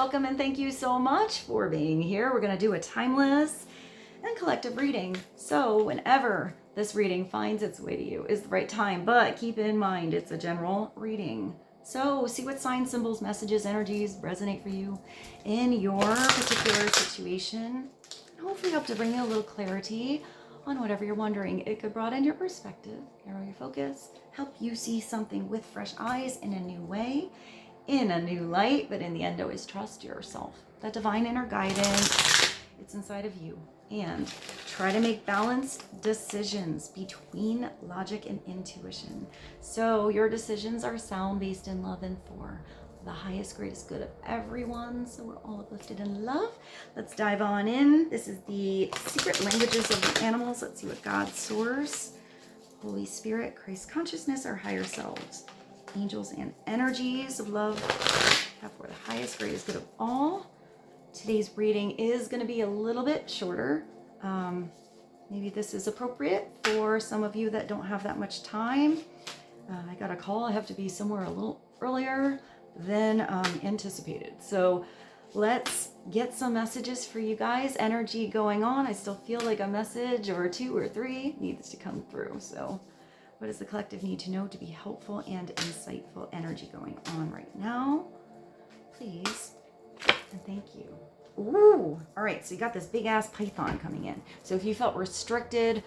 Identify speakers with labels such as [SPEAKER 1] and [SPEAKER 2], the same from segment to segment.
[SPEAKER 1] welcome and thank you so much for being here. We're going to do a timeless and collective reading. So whenever this reading finds its way to you is the right time, but keep in mind it's a general reading. So see what signs, symbols, messages, energies resonate for you in your particular situation. And hopefully help to bring you a little clarity on whatever you're wondering. It could broaden your perspective, narrow your focus, help you see something with fresh eyes in a new way, in a new light, but in the end, always trust yourself. That divine inner guidance, it's inside of you. And try to make balanced decisions between logic and intuition. So your decisions are sound, based in love, and for the highest, greatest good of everyone. So we're all uplifted in love. Let's dive on in. This is the secret languages of the animals. Let's see what God, Source, Holy Spirit, Christ consciousness, our higher selves, angels, and energies of love have for the highest, greatest good of all. Today's reading is going to be a little bit shorter. Maybe this is appropriate for some of you that don't have that much time. I got a call. I have to be somewhere a little earlier than anticipated. So let's get some messages for you guys. Energy going on. I still feel like a message or two or three needs to come through. So what does the collective need to know to be helpful and insightful? Energy going on right now, please, and thank you. Ooh, all right, so you got this big ass python coming in. So if you felt restricted,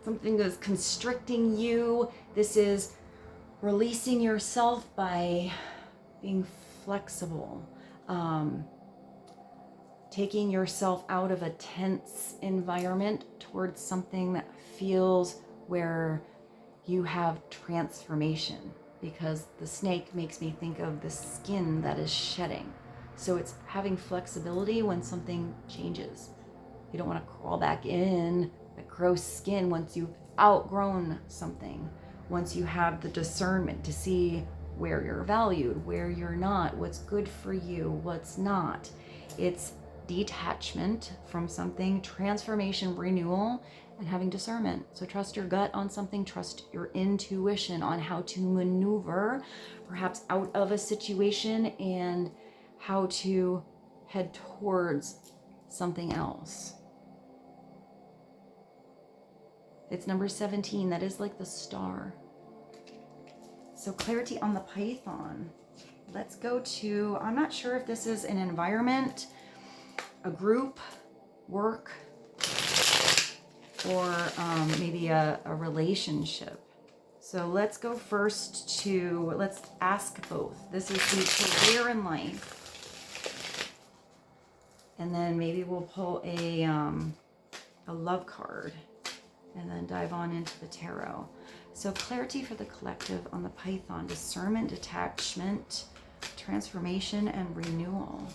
[SPEAKER 1] something is constricting you, this is releasing yourself by being flexible, taking yourself out of a tense environment towards something that feels where you have transformation, because the snake makes me think of the skin that is shedding. So it's having flexibility when something changes. You don't want to crawl back in that gross skin once you've outgrown something, once you have the discernment to see where you're valued, where you're not, what's good for you, what's not. It's detachment from something, transformation, renewal, and having discernment. So trust your gut on something, trust your intuition on how to maneuver perhaps out of a situation and how to head towards something else. It's number 17. That is like the star. So clarity on the python. Let's go to, I'm not sure if this is an environment, a group, work, or maybe a relationship. So let's go first to, let's ask both. This is the career in life. And then maybe we'll pull a love card and then dive on into the tarot. So clarity for the collective on the python, discernment, detachment, transformation, and renewal.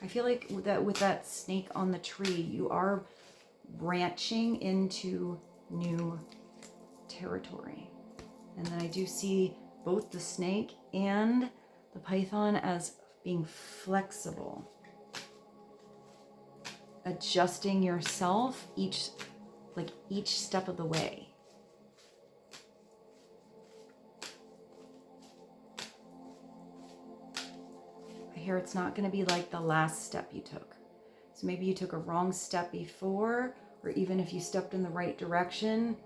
[SPEAKER 1] I feel like with that snake on the tree, you are branching into new territory. And then I do see both the snake and the python as being flexible, adjusting yourself each step of the way. I hear it's not going to be like the last step you took. So maybe you took a wrong step before, or even if you stepped in the right direction,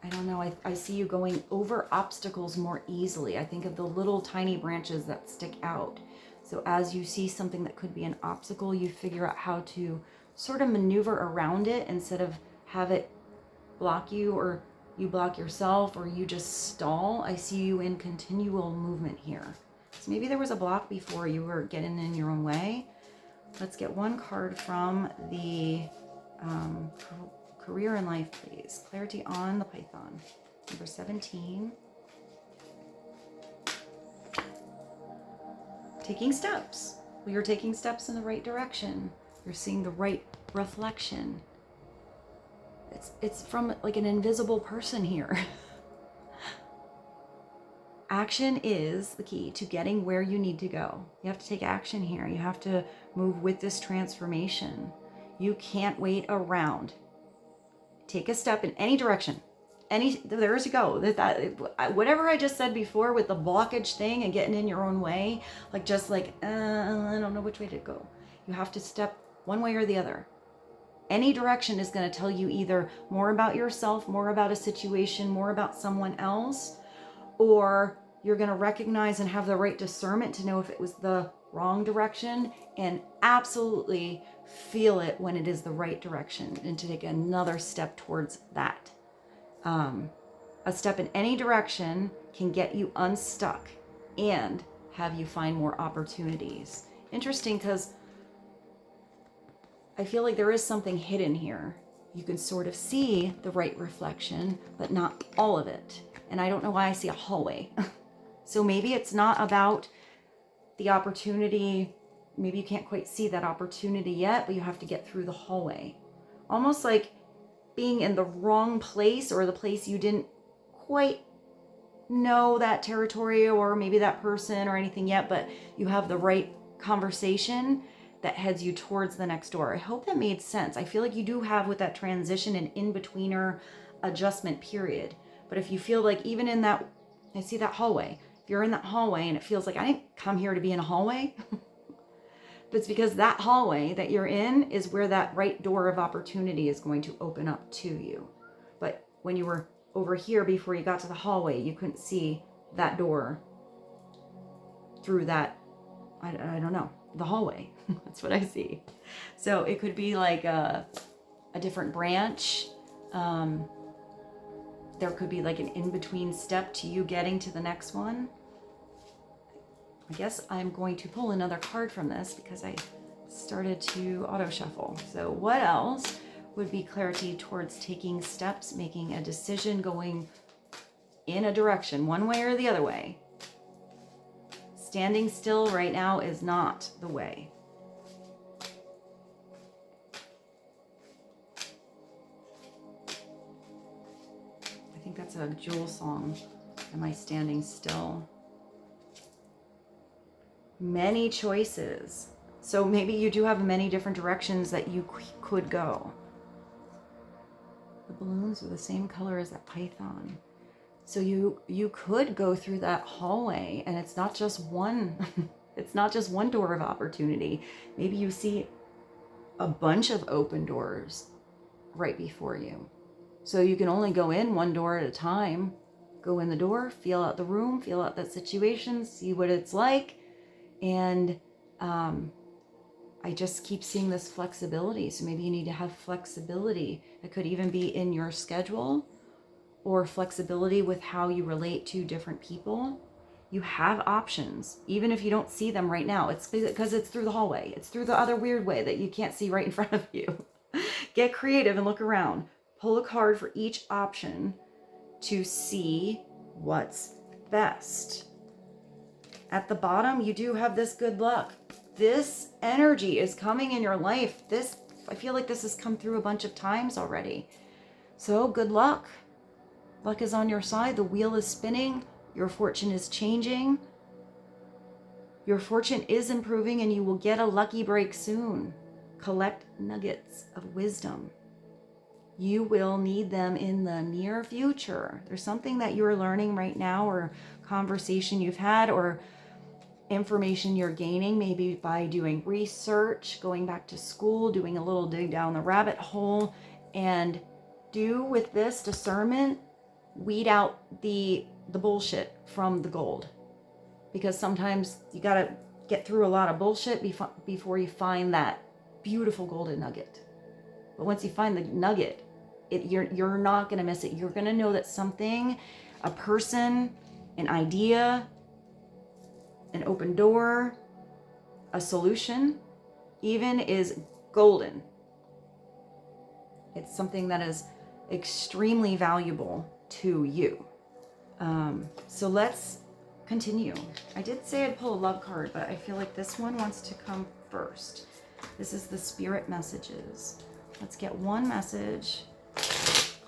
[SPEAKER 1] I don't know, I see you going over obstacles more easily. I think of the little tiny branches that stick out. So as you see something that could be an obstacle, you figure out how to sort of maneuver around it instead of have it block you, or you block yourself, or you just stall. I see you in continual movement here. So maybe there was a block before, you were getting in your own way. Let's get one card from the career in life, please. Clarity on the python. Number 17. Taking steps. Well, you're taking steps in the right direction. You're seeing the right reflection. It's from like an invisible person here. Action is the key to getting where you need to go. You have to take action here. You have to move with this transformation. You can't wait around. take a step in any direction. There you go. Whatever I just said before with the blockage thing and getting in your own way, like just like, I don't know which way to go. You have to step one way or the other. Any direction is going to tell you either more about yourself, more about a situation, more about someone else, or you're going to recognize and have the right discernment to know if it was the wrong direction and absolutely feel it when it is the right direction and to take another step towards that. A step in any direction can get you unstuck and have you find more opportunities. Interesting, because I feel like there is something hidden here. You can sort of see the right reflection, but not all of it. And I don't know why I see a hallway. So maybe it's not about the opportunity. Maybe you can't quite see that opportunity yet, but you have to get through the hallway. Almost like being in the wrong place, or the place you didn't quite know that territory or maybe that person or anything yet, but you have the right conversation that heads you towards the next door. I hope that made sense. I feel like you do have with that transition an in-betweener adjustment period. But if you feel like even in that, I see that hallway. If you're in that hallway and it feels like I didn't come here to be in a hallway, but it's because that hallway that you're in is where that right door of opportunity is going to open up to you. But when you were over here before you got to the hallway, you couldn't see that door through that, I don't know, the hallway. That's what I see. So it could be like a different branch. There could be like an in-between step to you getting to the next one. I guess I'm going to pull another card from this because I started to auto shuffle. So what else would be clarity towards taking steps, making a decision, going in a direction, one way or the other way? Standing still right now is not the way. I think that's a Jewel song. Am I standing still? Many choices. So maybe you do have many different directions that you could go. The balloons are the same color as that python. So you could go through that hallway, and it's not just one it's not just one door of opportunity. Maybe you see a bunch of open doors right before you. So you can only go in one door at a time. Go in the door, feel out the room, feel out that situation, see what it's like. And I just keep seeing this flexibility. So maybe you need to have flexibility. It could even be in your schedule, or flexibility with how you relate to different people. You have options, even if you don't see them right now. It's because it's through the hallway. It's through the other weird way that you can't see right in front of you. Get creative and look around. Pull a card for each option to see what's best. At the bottom, you do have this good luck. This energy is coming in your life. I feel like this has come through a bunch of times already. So good luck. Luck is on your side. The wheel is spinning. Your fortune is changing. Your fortune is improving, and you will get a lucky break soon. Collect nuggets of wisdom. You will need them in the near future. There's something that you're learning right now, or conversation you've had, or information you're gaining, maybe by doing research, going back to school, doing a little dig down the rabbit hole. And do with this discernment, weed out the bullshit from the gold, because sometimes you got to get through a lot of bullshit before you find that beautiful golden nugget. But once you find the nugget, you're not going to miss it. You're going to know that something, a person, an idea, an open door, a solution, even, is golden. It's something that is extremely valuable to you. So let's continue. I did say I'd pull a love card, but I feel like this one wants to come first. This is the spirit messages. Let's get one message.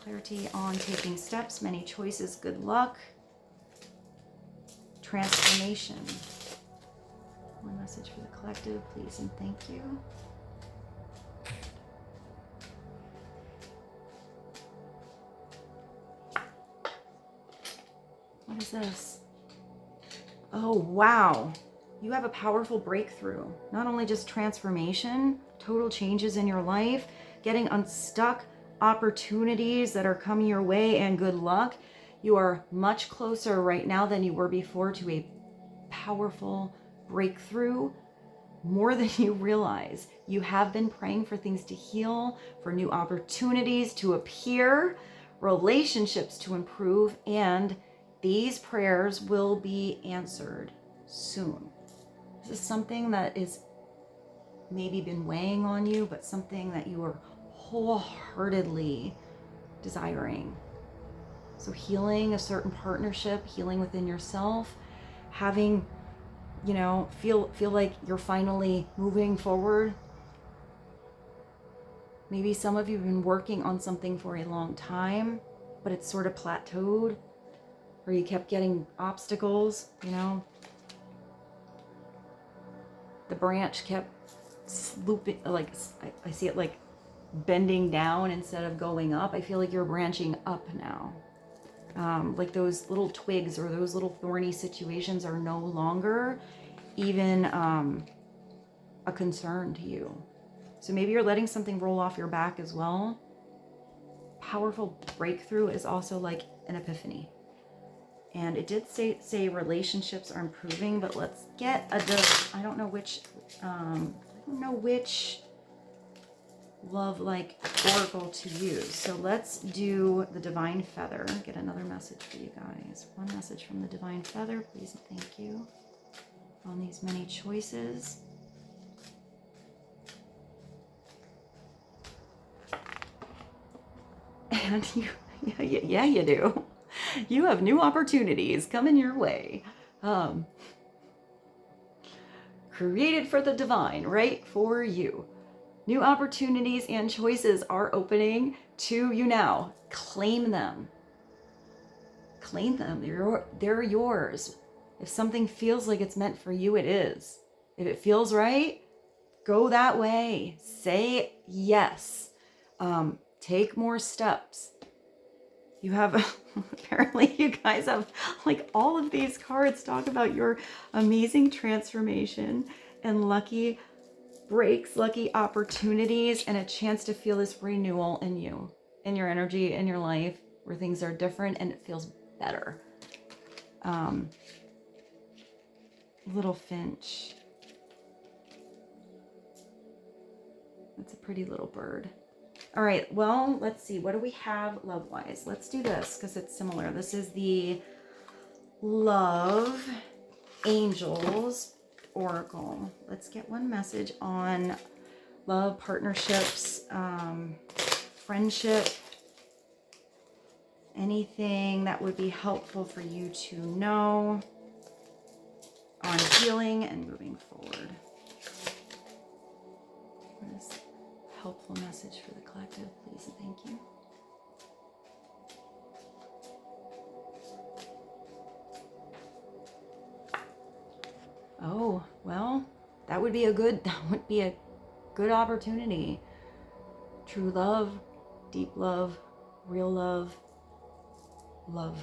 [SPEAKER 1] Clarity on taking steps, many choices, good luck. Transformation. One message for the collective, please and thank you. What is this? Oh, wow. You have a powerful breakthrough. Not only just transformation, total changes in your life, getting unstuck, opportunities that are coming your way, and good luck. You are much closer right now than you were before to a powerful breakthrough, more than you realize. You have been praying for things to heal, for new opportunities to appear, relationships to improve, and these prayers will be answered soon. This is something that is maybe been weighing on you, but something that you are wholeheartedly desiring. So healing a certain partnership, healing within yourself, having, you know, feel like you're finally moving forward. Maybe some of you have been working on something for a long time, but it's sort of plateaued, or you kept getting obstacles, you know. The branch kept looping, like I see it like bending down instead of going up. I feel like you're branching up now. Like those little twigs or those little thorny situations are no longer even a concern to you. So maybe you're letting something roll off your back as well. Powerful breakthrough is also like an epiphany. And it did say relationships are improving, but let's get I don't know which love like oracle to use. So let's do the Divine Feather. Get another message for you guys. One message from the Divine Feather, please and thank you. On these many choices. And yeah, you do. You have new opportunities coming your way. Created for the divine, right? For you. New opportunities and choices are opening to you now. Claim them. Claim them. They're yours. If something feels like it's meant for you, it is. If it feels right, go that way. Say yes. Take more steps. You have, apparently you guys have, like, all of these cards talk about your amazing transformation and lucky breaks, lucky opportunities, and a chance to feel this renewal in you, in your energy, in your life, where things are different and it feels better. Little finch. That's a pretty little bird. All right, well, let's see. What do we have love-wise? Let's do this because it's similar. This is the Love Angels Oracle. Let's get one message on love, partnerships, friendship, anything that would be helpful for you to know on healing and moving forward. What is helpful message for the collective, please and thank you. Oh, well, that would be a good opportunity. True love, deep love, real love, love.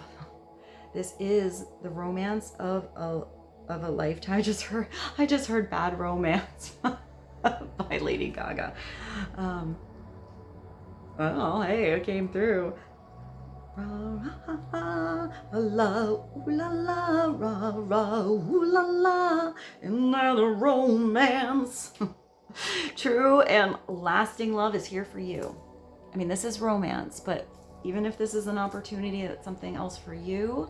[SPEAKER 1] This is the romance of a lifetime. I just heard Bad Romance by Lady Gaga. Well, hey, it came through. La la, ooh la la, ra ra, ooh la la, another romance. True and lasting love is here for you. I mean, this is romance, but even if this is an opportunity that's something else for you,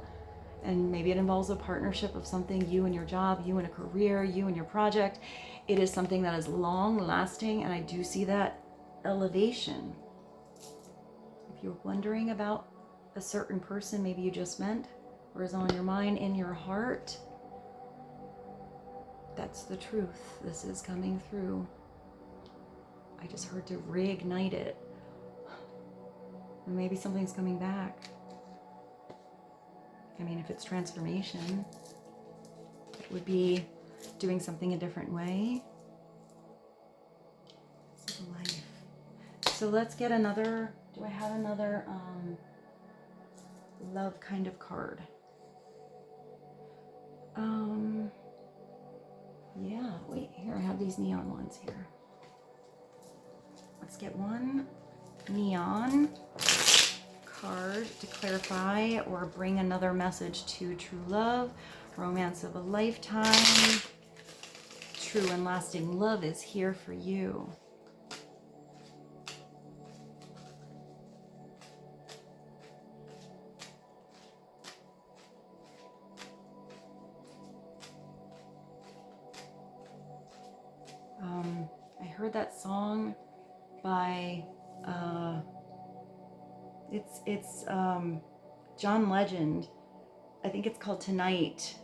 [SPEAKER 1] and maybe it involves a partnership of something, you and your job, you and a career, you and your project, it is something that is long lasting, and I do see that elevation. If you're wondering about a certain person maybe you just met or is on your mind, in your heart, that's the truth. This is coming through. I just heard to reignite it. And maybe something's coming back. I mean, if it's transformation, it would be doing something a different way. This is life. So let's get another, do I have another love kind of card? Yeah, wait, here, I have these neon ones here. Let's get one neon card to clarify or bring another message to true love, romance of a lifetime. True and lasting love is here for you. I heard that song by it's John Legend. I think it's called Tonight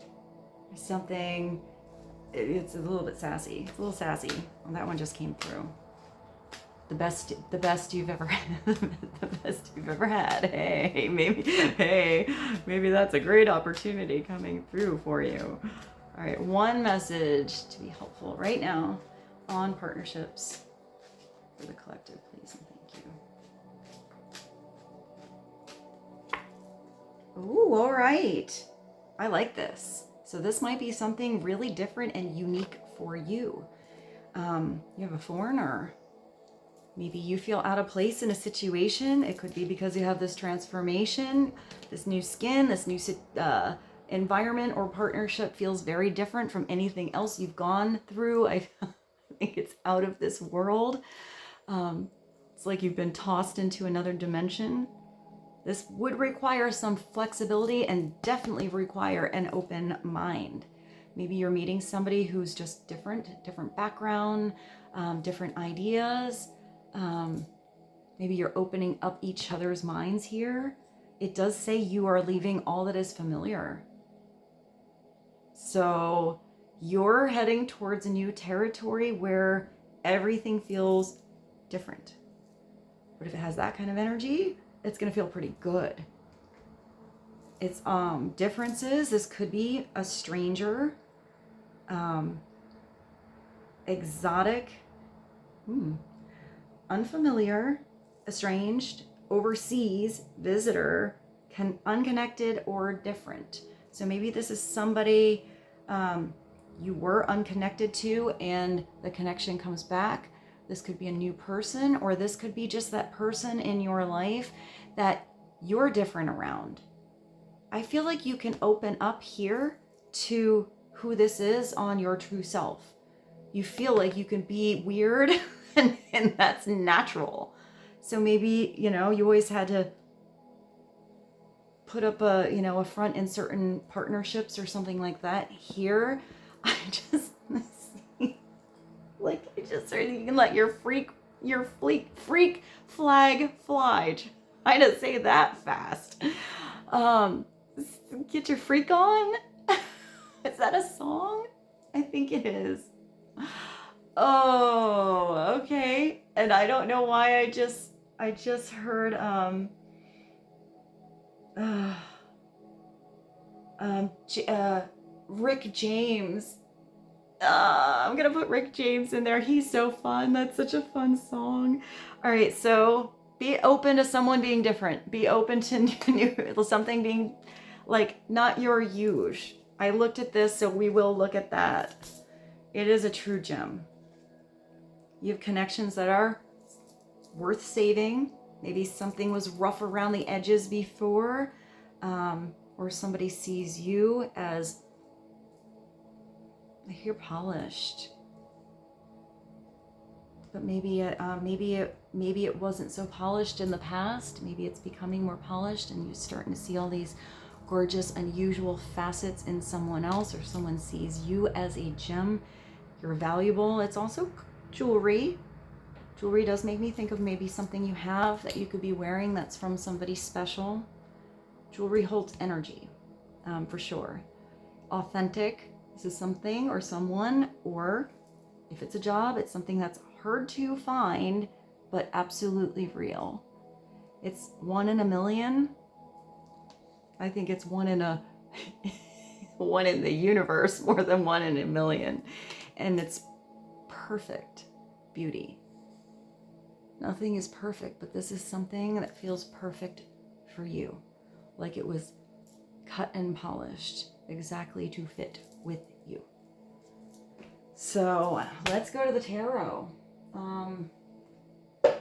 [SPEAKER 1] or something. It's a little bit sassy. It's a little sassy. Well, that one just came through. The best you've ever the best you've ever had. Hey, maybe that's a great opportunity coming through for you. All right, one message to be helpful right now on partnerships for the collective, please and thank you. Ooh, all right. I like this. So this might be something really different and unique for you. You have a foreigner. Maybe you feel out of place in a situation. It could be because you have this transformation, this new skin, this new environment or partnership feels very different from anything else you've gone through. I think it's out of this world. It's like you've been tossed into another dimension. This would require some flexibility and definitely require an open mind. Maybe you're meeting somebody who's just different background, different ideas. Maybe you're opening up each other's minds here. It does say you are leaving all that is familiar. So you're heading towards a new territory where everything feels different. But if it has that kind of energy, it's going to feel pretty good. It's differences. This could be a stranger, exotic, unfamiliar, estranged, overseas, visitor, unconnected or different. So maybe this is somebody you were unconnected to and the connection comes back. This could be a new person, or this could be just that person in your life that you're different around. I feel like you can open up here to who this is on your true self. You feel like you can be weird and that's natural. So maybe, you always had to put up a front in certain partnerships or something like that. Here, I just see, like, I just heard you can let your freak flag fly. Try to say that fast. Get your freak on. Is that a song? I think it is. Oh, okay. And I don't know why I just heard Rick James. I'm gonna put Rick James in there. He's so fun. That's such a fun song. All right, so be open to someone being different. Be open to new something being like not your usual. I looked at this, so we will look at that. It is a true gem. You have connections that are worth saving. Maybe something was rough around the edges before, or somebody sees you as, I hear polished, but maybe it wasn't so polished in the past. Maybe it's becoming more polished, and you're starting to see all these gorgeous, unusual facets in someone else, or someone sees you as a gem. You're valuable. It's also jewelry. Jewelry does make me think of maybe something you have that you could be wearing that's from somebody special. Jewelry holds energy, for sure. Authentic. This is something or someone, or if it's a job, it's something that's hard to find, but absolutely real. It's 1 in a million. I think it's one in the universe, more than 1 in a million. And it's perfect beauty. Nothing is perfect, but this is something that feels perfect for you. Like it was cut and polished. exactly to fit with you. So let's go to the tarot. I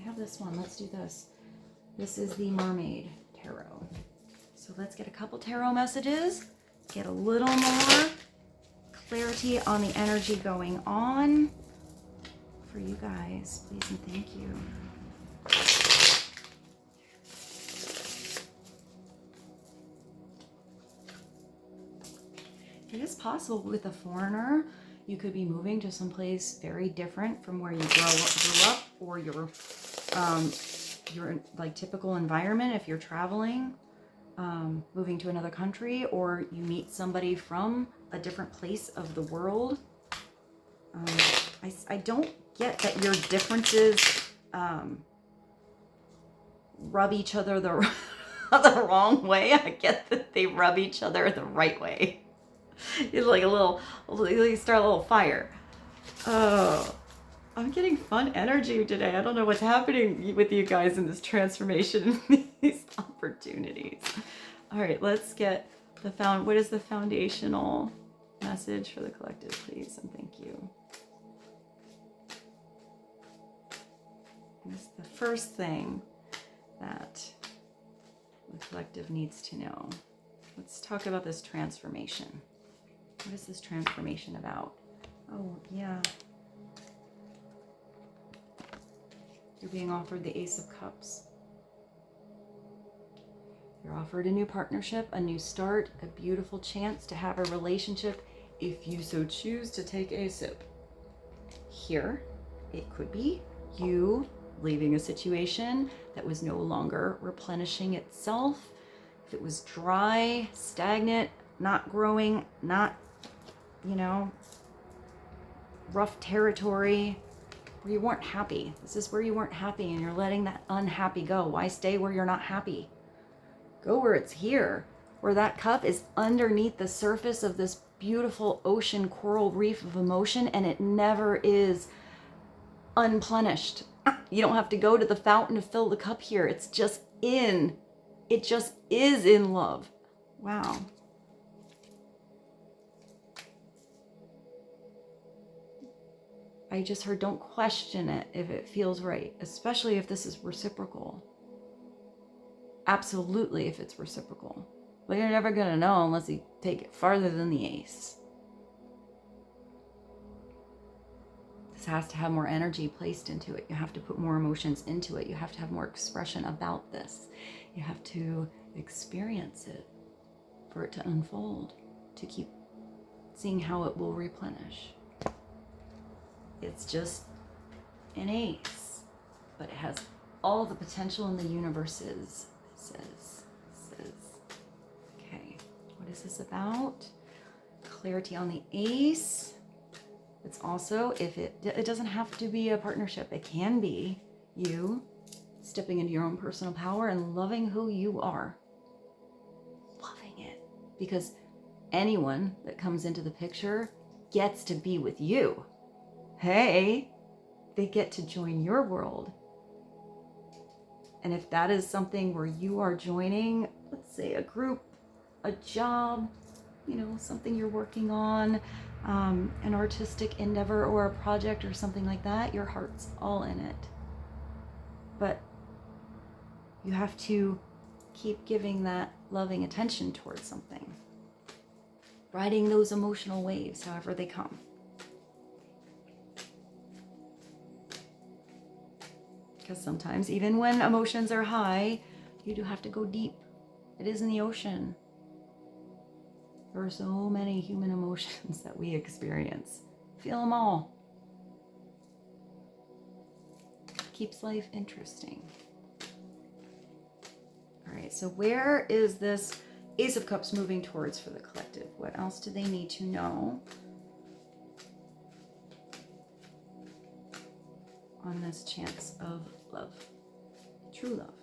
[SPEAKER 1] have this one. Let's do this. This is the Mermaid Tarot. So let's get a couple tarot messages. Get a little more clarity on the energy going on for you guys. Please and thank you. It is possible with a foreigner, you could be moving to some place very different from where you grew up, or your like typical environment if you're traveling, moving to another country, or you meet somebody from a different place of the world. I don't get that your differences rub each other the wrong way. I get that they rub each other the right way. It's like you start a little fire. Oh, I'm getting fun energy today. I don't know what's happening with you guys in this transformation, these opportunities. All right, let's get what is the foundational message for the collective, please, and thank you. This is the first thing that the collective needs to know. Let's talk about this transformation. What is this transformation about? Oh, yeah. You're being offered the Ace of Cups. You're offered a new partnership, a new start, a beautiful chance to have a relationship if you so choose to take a sip. Here, it could be you leaving a situation that was no longer replenishing itself. If it was dry, stagnant, not growing, not, rough territory, where you weren't happy. This is where you weren't happy and you're letting that unhappy go. Why stay where you're not happy? Go where it's here, where that cup is underneath the surface of this beautiful ocean coral reef of emotion, and it never is unplenished. You don't have to go to the fountain to fill the cup here. It just is in love. Wow. I just heard, don't question it if it feels right, especially if this is reciprocal. Absolutely, if it's reciprocal. But you're never going to know unless you take it farther than the ace. This has to have more energy placed into it. You have to put more emotions into it. You have to have more expression about this. You have to experience it for it to unfold, to keep seeing how it will replenish. It's just an ace, but it has all the potential in the universes. Says. Okay, what is this about? Clarity on the ace. It's also, if it doesn't have to be a partnership. It can be you stepping into your own personal power and loving who you are. Loving it. Because anyone that comes into the picture gets to be with you. Hey, they get to join your world. And if that is something where you are joining, let's say a group, a job, something you're working on, an artistic endeavor or a project or something like that, your heart's all in it. But you have to keep giving that loving attention towards something. Riding those emotional waves, however they come. Because sometimes, even when emotions are high, you do have to go deep. It is in the ocean. There are so many human emotions that we experience. Feel them all. Keeps life interesting. All right, so where is this Ace of Cups moving towards for the collective? What else do they need to know on this chance of love, true love?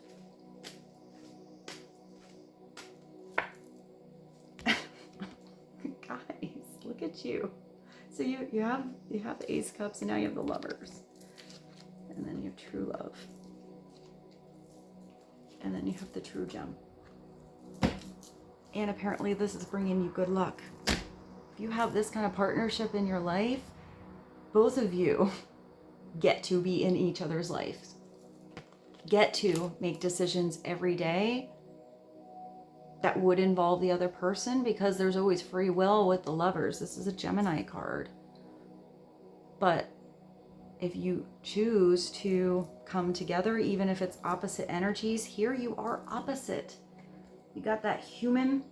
[SPEAKER 1] Guys, look at you. So you have the Ace of Cups, and now you have the Lovers, and then you have true love, and then you have the True Gem. And apparently this is bringing you good luck. If you have this kind of partnership in your life, both of you get to be in each other's lives. Get to make decisions every day that would involve the other person, because there's always free will with the Lovers. This is a Gemini card. But if you choose to come together, even if it's opposite energies, here you are opposite. You got that human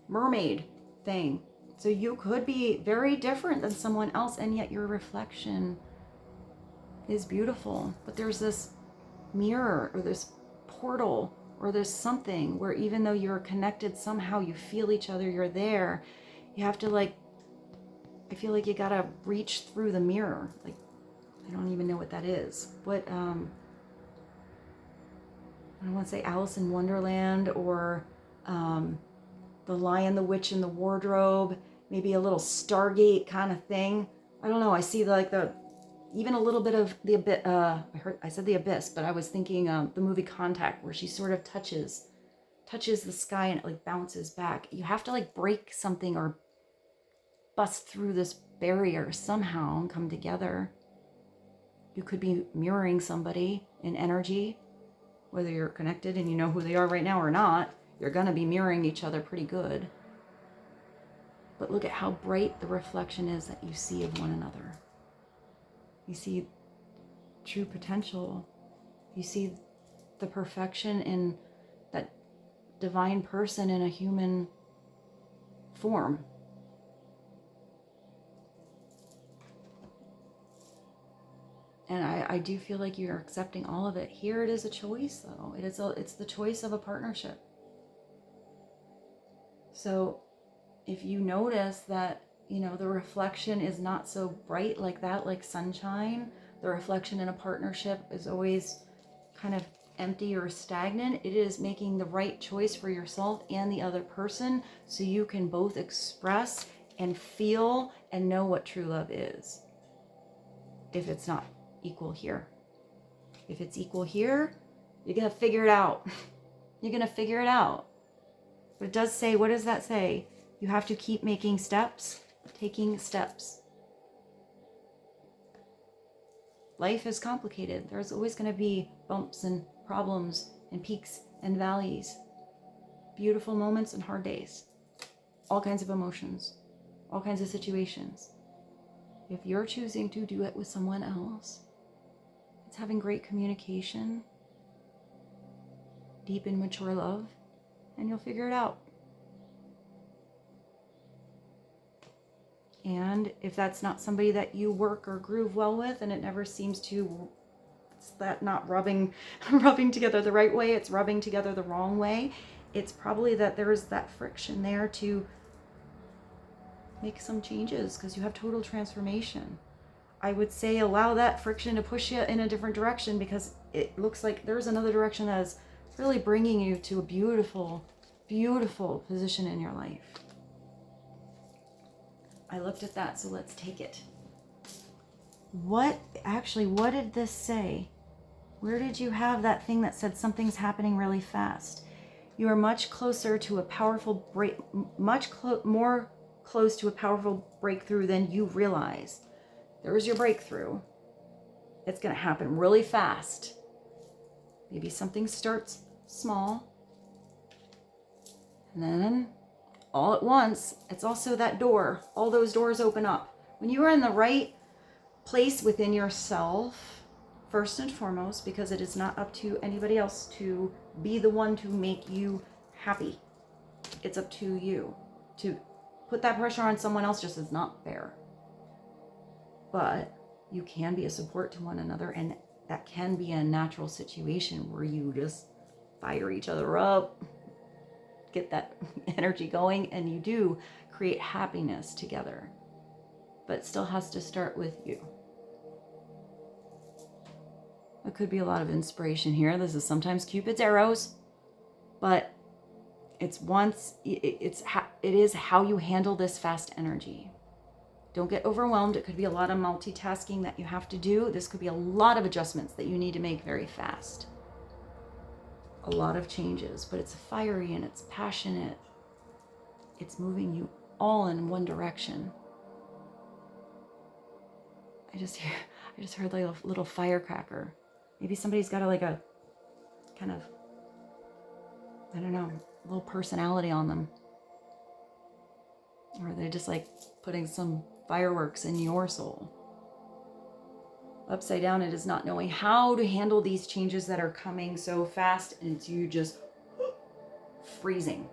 [SPEAKER 1] mermaid thing. So you could be very different than someone else, and yet your reflection is beautiful. But there's this mirror or this portal or there's something where even though you're connected, somehow you feel each other, you're there. You have to I feel like you gotta reach through the mirror. Like, I don't even know what that is. What, I don't want to say Alice in Wonderland or The Lion, the Witch, and the Wardrobe, maybe a little Stargate kind of thing. I don't know. I see even a little bit of the abyss. I said the abyss, but I was thinking the movie Contact, where she sort of touches the sky and it bounces back. You have to break something or bust through this barrier somehow and come together. You could be mirroring somebody in energy, whether you're connected and you know who they are right now or not. You're going to be mirroring each other pretty good. But look at how bright the reflection is that you see of one another. You see true potential. You see the perfection in that divine person in a human form. And I do feel like you're accepting all of it. Here it is a choice, though. It's the choice of a partnership. So if you notice that, the reflection is not so bright like that, like sunshine, the reflection in a partnership is always kind of empty or stagnant, it is making the right choice for yourself and the other person so you can both express and feel and know what true love is. If it's not equal here. If it's equal here, you're going to figure it out. You're going to figure it out. But it does say, what does that say? You have to keep making steps, taking steps. Life is complicated. There's always going to be bumps and problems and peaks and valleys, beautiful moments and hard days, all kinds of emotions, all kinds of situations. If you're choosing to do it with someone else, it's having great communication, deep and mature love, and you'll figure it out. And if that's not somebody that you work or groove well with, and it never seems to, it's that not rubbing together the right way, it's rubbing together the wrong way, it's probably that there's that friction there to make some changes, because you have total transformation. I would say allow that friction to push you in a different direction, because it looks like there's another direction that is really bringing you to a beautiful, beautiful position in your life. I looked at that, so let's take it. What did this say? Where did you have that thing that said something's happening really fast? You are much closer to a powerful more close to a powerful breakthrough than you realize. There's your breakthrough. It's going to happen really fast. Maybe something starts small, and then all at once, it's also that door. All those doors open up. When you are in the right place within yourself, first and foremost, because it is not up to anybody else to be the one to make you happy. It's up to you. To put that pressure on someone else just is not fair. But you can be a support to one another, and that can be a natural situation where you just fire each other up, get that energy going, and you do create happiness together. But it still has to start with you. It could be a lot of inspiration here. This is sometimes Cupid's arrows, but it is how you handle this fast energy. Don't get overwhelmed. It could be a lot of multitasking that you have to do. This could be a lot of adjustments that you need to make very fast. A lot of changes, but it's fiery and it's passionate. it's moving you all in one direction. I just heard like a little firecracker. Maybe somebody's got like a kind of, I don't know, little personality on them. Or they're just like putting some fireworks in your soul. Upside down, it is not knowing how to handle these changes that are coming so fast, and it's you just freezing.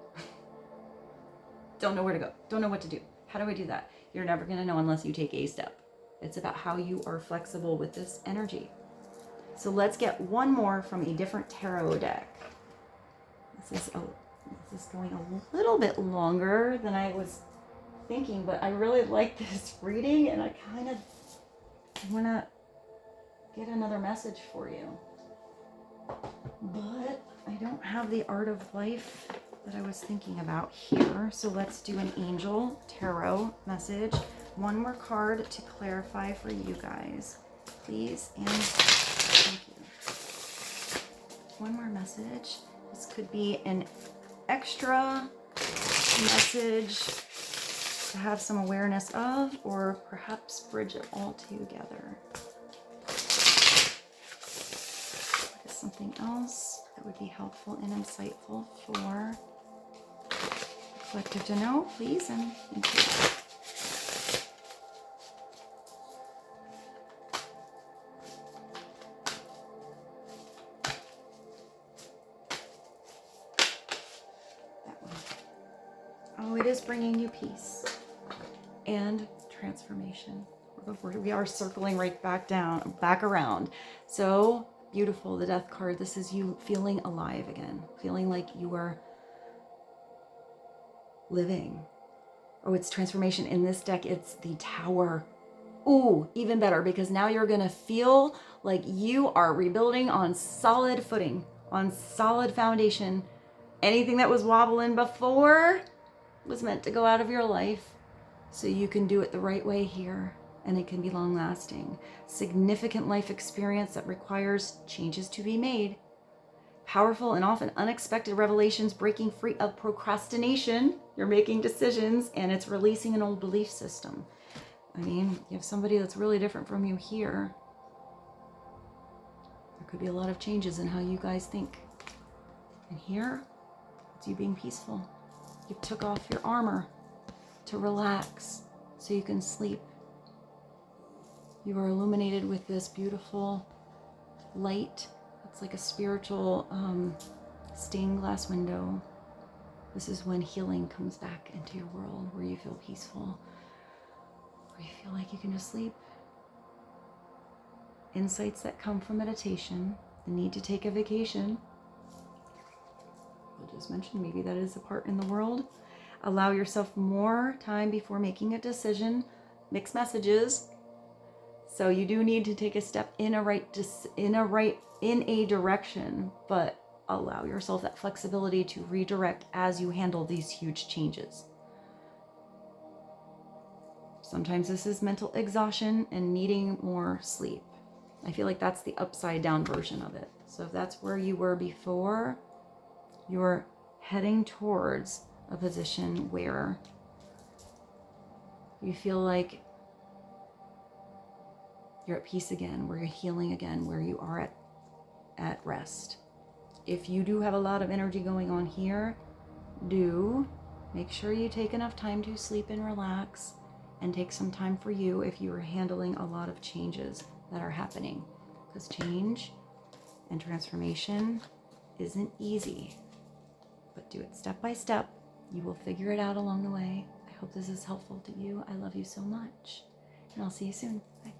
[SPEAKER 1] Don't know where to go. Don't know what to do. How do I do that? You're never going to know unless you take a step. It's about how you are flexible with this energy. So let's get one more from a different tarot deck. This is going a little bit longer than I was thinking, but I really like this reading, and I want to get another message for you. But I don't have the Art of Life that I was thinking about here. So let's do an angel tarot message. One more card to clarify for you guys, please. And thank you. One more message. This could be an extra message to have some awareness of, or perhaps bridge it all together. What is something else that would be helpful and insightful for the collective to know, please? And thank you. Oh, it is bringing you peace and transformation. We are circling right back around. So beautiful, the Death card. This is you feeling alive again, feeling like you are living. Oh, it's transformation. In this deck, it's the Tower. Ooh, even better, because now you're gonna feel like you are rebuilding on solid footing, on solid foundation. Anything that was wobbling before was meant to go out of your life, so you can do it the right way here, and it can be long lasting. Significant life experience that requires changes to be made. Powerful and often unexpected revelations, breaking free of procrastination. You're making decisions, and it's releasing an old belief system. I mean, you have somebody that's really different from you here. There could be a lot of changes in how you guys think. And here, it's you being peaceful. You took off your armor to relax so you can sleep. You are illuminated with this beautiful light. It's like a spiritual stained glass window. This is when healing comes back into your world, where you feel peaceful, where you feel like you can just sleep. Insights that come from meditation, the need to take a vacation. I just mentioned maybe that is a part in the world. Allow yourself more time before making a decision. Mixed messages. So you do need to take a step in a direction, but allow yourself that flexibility to redirect as you handle these huge changes. Sometimes this is mental exhaustion and needing more sleep. I feel like that's the upside down version of it. So if that's where you were before, you're heading towards a position where you feel like you're at peace again, where you're healing again, where you are at rest. If you do have a lot of energy going on here, do make sure you take enough time to sleep and relax, and take some time for you if you are handling a lot of changes that are happening. Because change and transformation isn't easy, but do it step by step. You will figure it out along the way. I hope this is helpful to you. I love you so much, and I'll see you soon. Bye.